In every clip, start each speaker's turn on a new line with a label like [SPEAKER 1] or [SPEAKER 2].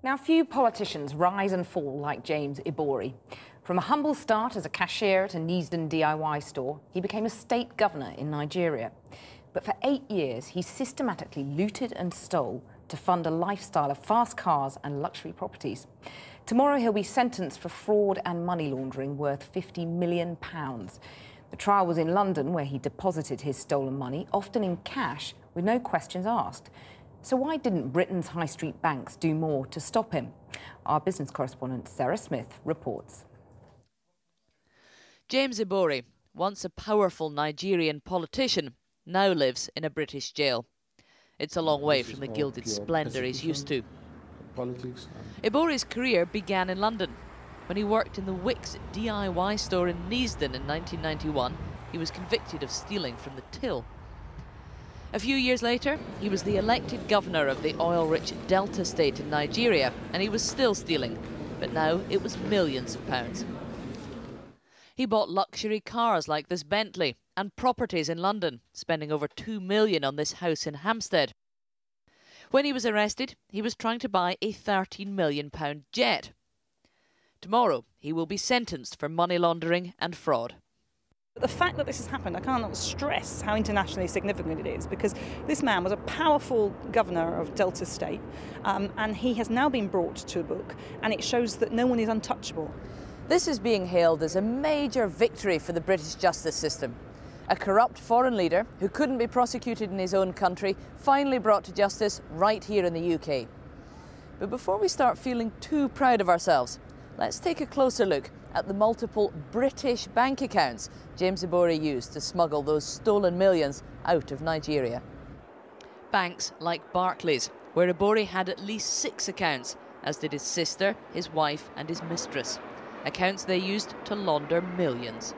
[SPEAKER 1] Now, few politicians rise and fall like James Ibori. From a humble start as a cashier at a Neasden DIY store, he became a state governor in Nigeria. But for 8 years, he systematically looted and stole to fund a lifestyle of fast cars and luxury properties. Tomorrow, he'll be sentenced for fraud and money laundering worth £50 million. The trial was in London, where he deposited his stolen money, often in cash, with no questions asked. So why didn't Britain's high street banks do more to stop him? Our business correspondent Sarah Smith reports.
[SPEAKER 2] James Ibori, once a powerful Nigerian politician, now lives in a British jail. It's a long way from the gilded splendour he's used to. Ibori's career began in London. When he worked in the Wickes DIY store in Neasden in 1991, he was convicted of stealing from the till. A few years later, he was the elected governor of the oil-rich Delta state in Nigeria, and he was still stealing, but now it was millions of pounds. He bought luxury cars like this Bentley and properties in London, spending over £2 million on this house in Hampstead. When he was arrested, he was trying to buy a £13 million jet. Tomorrow, he will be sentenced for money laundering and fraud.
[SPEAKER 3] The fact that this has happened, I cannot stress how internationally significant it is, because this man was a powerful governor of Delta State, and he has now been brought to book, and it shows that no one is untouchable.
[SPEAKER 2] This is being hailed as a major victory for the British justice system. A corrupt foreign leader who couldn't be prosecuted in his own country finally brought to justice right here in the UK. But before we start feeling too proud of ourselves, let's take a closer look at the multiple British bank accounts James Ibori used to smuggle those stolen millions out of Nigeria. Banks like Barclays, where Ibori had at least 6 accounts, as did his sister, his wife and his mistress. Accounts they used to launder millions.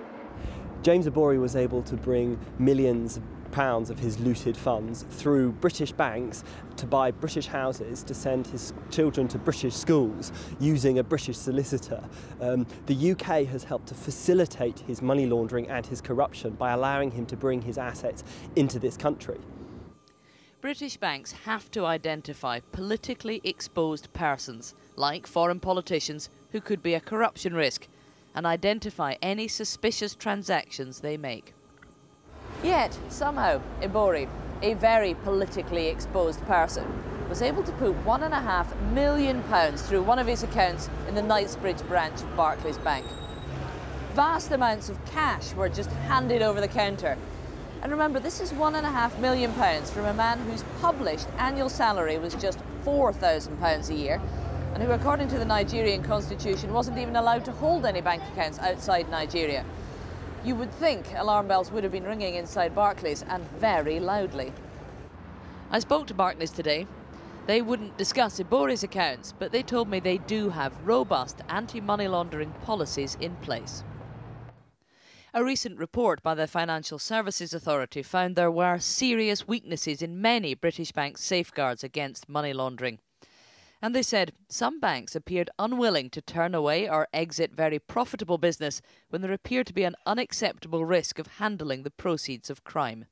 [SPEAKER 4] James Ibori was able to bring millions of pounds of his looted funds through British banks to buy British houses, to send his children to British schools using a British solicitor. The UK has helped to facilitate his money laundering and his corruption by allowing him to bring his assets into this country.
[SPEAKER 2] British banks have to identify politically exposed persons, like foreign politicians who could be a corruption risk, and identify any suspicious transactions they make. Yet, somehow, Ibori, a very politically exposed person, was able to put £1.5 million through one of his accounts in the Knightsbridge branch of Barclays Bank. Vast amounts of cash were just handed over the counter. And remember, this is £1.5 million from a man whose published annual salary was just £4,000 a year, and who, according to the Nigerian constitution, wasn't even allowed to hold any bank accounts outside Nigeria. You would think alarm bells would have been ringing inside Barclays, and very loudly. I spoke to Barclays today. They wouldn't discuss Ibori's accounts, but they told me they do have robust anti-money laundering policies in place. A recent report by the Financial Services Authority found there were serious weaknesses in many British banks' safeguards against money laundering. And they said some banks appeared unwilling to turn away or exit very profitable business when there appeared to be an unacceptable risk of handling the proceeds of crime.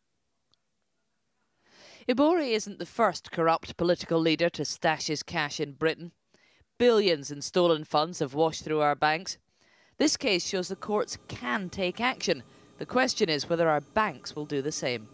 [SPEAKER 2] Ibori isn't the first corrupt political leader to stash his cash in Britain. Billions in stolen funds have washed through our banks. This case shows the courts can take action. The question is whether our banks will do the same.